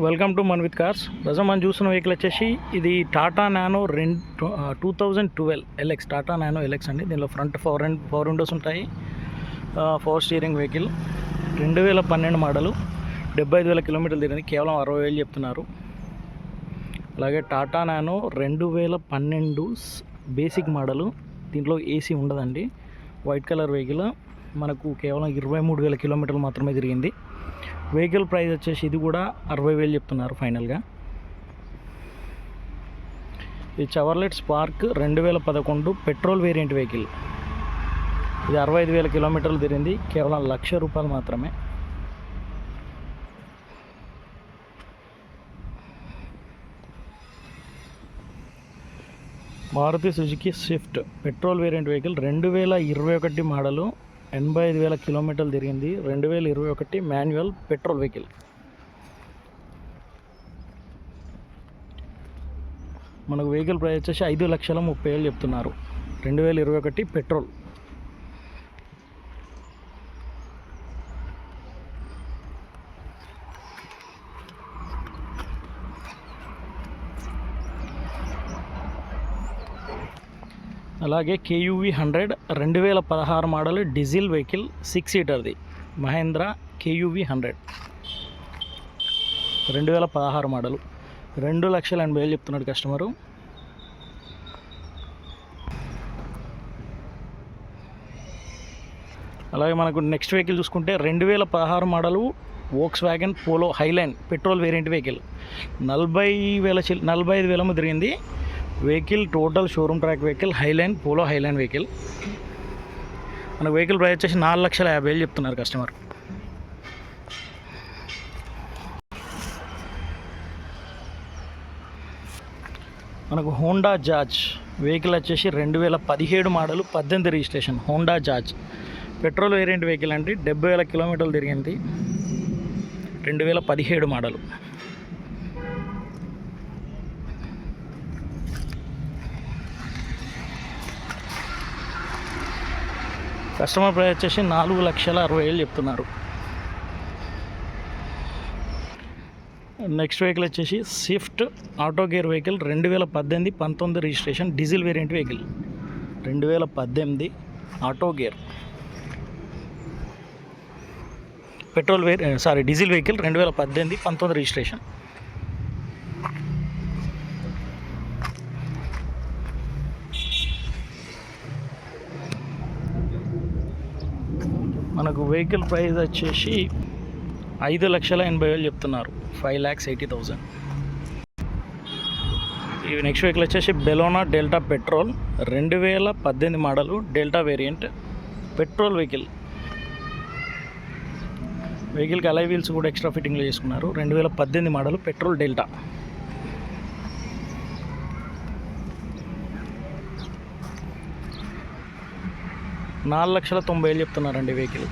Welcome to Mann with cars. Present మనం చూస్తున్న vehicle వచ్చేసి ఇది Tata nano 2012 LX. Tata nano LX అండి. దీనిలో ఫ్రంట్ ఫోర్ విండోస్ ఉంటాయి. 4 స్టీరింగ్ వెహికల్. 2012 మోడలు. 75,000 కిలోమీటర్లు తిరిగింది. కేవలం 60,000 చెప్తున్నారు. అలాగే టాటా నానో 2012 బేసిక్ మోడలు. దీంట్లో ఏసీ ఉండదండి. White colour vehicle. మనకు కేవలం 23,000 కిలోమీటర్లు మాత్రమే తిరిగింది. వెహికల్ ప్రైస్ వచ్చేసి ఇది కూడా 60,000 చెప్తున్నారు ఫైనల్గా. ఇది Chevrolet Spark 2011 petrol variant vehicle. ఇది 65,000 కిలోమీటర్లు తిరిగింది. కేవలం ₹1,00,000 మాత్రమే. Maruti Suzuki Swift petrol variant vehicle 2021 model. 85,000 కిలోమీటర్లు తిరిగింది. 2021 మాన్యువల్ పెట్రోల్ వెహికల్. మనకు వెహికల్ ప్రైస్ వచ్చేసి 5,30,000 చెప్తున్నారు. 2021 పెట్రోల్. అలాగే KUV 100 2016 మోడల్ డీజిల్ వెహికల్ 6 సీటర్ది. Mahindra KUV 100 2016 model. 2,80,000 చెప్తున్నాడు కస్టమరు. అలాగే మనకు నెక్స్ట్ వెహికల్ చూసుకుంటే 2016 model Volkswagen Polo Highline petrol variant vehicle. 45,000 తిరిగింది. Vehicle total showroom track vehicle. Highline polo highline vehicle. మనకు వెహికల్ ప్రైస్ వచ్చేసి 4,50,000 చెప్తున్నారు కస్టమర్. మనకు హోండా జాజ్ వెహికల్ వచ్చేసి 2017 model 18 registration. Honda jazz petrol variant vehicle అండి. 70,000 కిలోమీటర్లు తిరిగింది. 2017 మోడలు. కస్టమర్ ప్రైస్ వచ్చేసి 4,60,000 చెప్తున్నారు. నెక్స్ట్ వెహికల్ వచ్చేసి Swift auto gear vehicle 2018-19 registration diesel variant vehicle. 2018 auto gear petrol diesel vehicle. 2018-19 registration. మనకు వెహికల్ ప్రైస్ వచ్చేసి 5,80,000 చెప్తున్నారు. 5,80,000. ఇవి నెక్స్ట్ వెహికల్ వచ్చేసి బెలోనా delta petrol 2018 model delta variant petrol vehicle. వెహికల్కి అలై వీల్స్ కూడా ఎక్స్ట్రా ఫిట్టింగ్లో చేసుకున్నారు. 2018 మోడలు పెట్రోల్ డెల్టా. $4,90,000 చెప్తున్నారండి vehicle.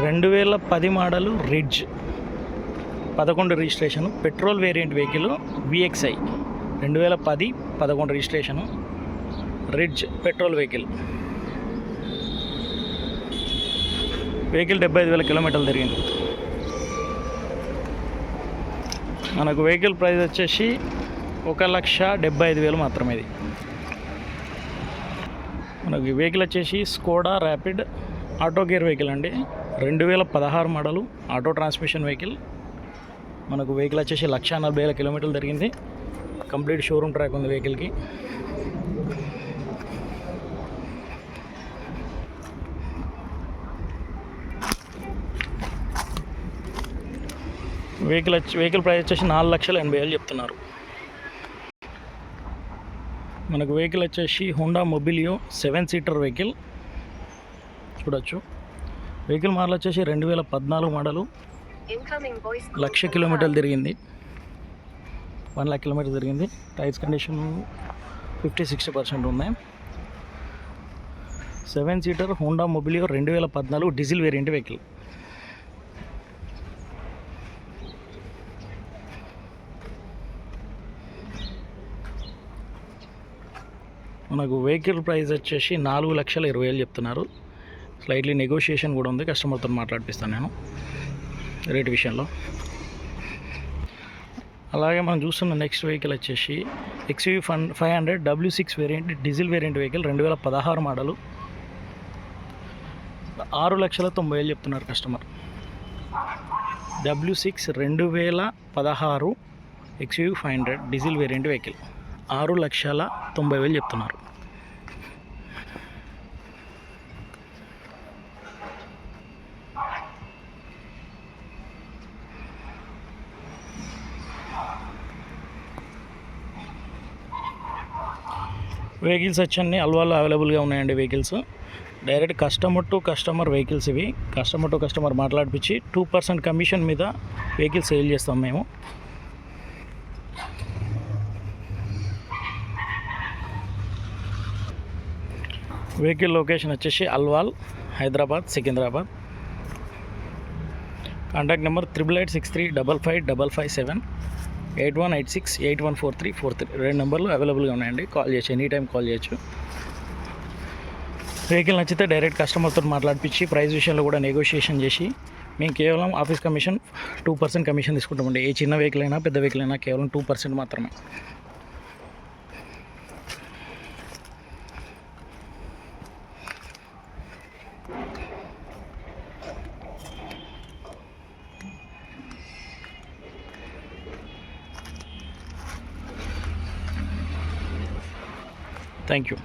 2010 model ridge 11 registration petrol variant vehicle. VXI 2010-11 registration ridge petrol vehicle. Vehicle 75,000 కిలోమీటర్లు తిరిగింది. మనకు వెహికల్ ప్రైస్ వచ్చేసి 1,75,000 మాత్రమే. ఇది మనకి వెహికల్ వచ్చేసి Skoda rapid auto gear vehicle అండి. 2016 మోడలు ఆటో ట్రాన్స్మిషన్ వెహికల్. మనకు వెహికల్ వచ్చేసి 1,40,000 కిలోమీటర్లు తిరిగింది. కంప్లీట్ షోరూమ్ ట్రాక్ ఉంది వెహికల్కి. వెహికల్ ప్రైస్ వచ్చేసి 4,80,000 చెప్తున్నారు. మనకు వెహికల్ వచ్చేసి హోండా మొబిలియో 7 సీటర్ వెహికల్ చూడొచ్చు. వెహికల్ మోడల్ వచ్చేసి 2014 మోడలు. 1,00,000 కిలోమీటర్లు తిరిగింది. 1,00,000 కిలోమీటర్లు తిరిగింది. టైర్స్ కండిషన్ 50-60% ఉన్నాయి. 7 seater Honda Mobilio 2014 diesel variant vehicle. మనకు వెహికల్ ప్రైస్ వచ్చేసి 4,20,000 చెప్తున్నారు. స్లైట్లీ నెగోషియేషన్ కూడా ఉంది. కస్టమర్తో మాట్లాడిపిస్తాను నేను. రేట్ విషయంలో. అలాగే మనం చూస్తున్న నెక్స్ట్ వెహికల్ వచ్చేసి XUV 500 W6 variant diesel variant vehicle 2016 model. 6,90,000 చెప్తున్నారు customer. W6 2016 XUV 500 diesel variant vehicle 6,90,000 చెప్తున్నారు. వెహికల్స్ వచ్చి అల్వాలో అవైలబుల్గా ఉన్నాయండి. Vehicles direct customer to customer vehicles ఇవి. కస్టమర్ టు కస్టమర్ మాట్లాడిపించి 2% కమిషన్ మీద వెహికల్స్ సేల్ చేస్తాం మేము. వెహికల్ లొకేషన్ వచ్చేసి అల్వాల్, హైదరాబాద్, సికింద్రాబాద్. Contact number 8886355557 8186814343. 2 నెంబర్లు అవైలబుల్గా ఉన్నాయండి. కాల్ చేయొచ్చు, ఎనీ టైం కాల్ చేయొచ్చు. వెహికల్ నచ్చితే డైరెక్ట్ కస్టమర్తో మాట్లాడిపించి ప్రైస్ విషయంలో కూడా నెగోషియేషన్ చేసి మేము కేవలం ఆఫీస్ కమిషన్ 2% కమిషన్ తీసుకుంటామండి. ఏ చిన్న వెహికల్ అయినా పెద్ద వెహికల్ అయినా కేవలం 2% మాత్రమే. Thank you.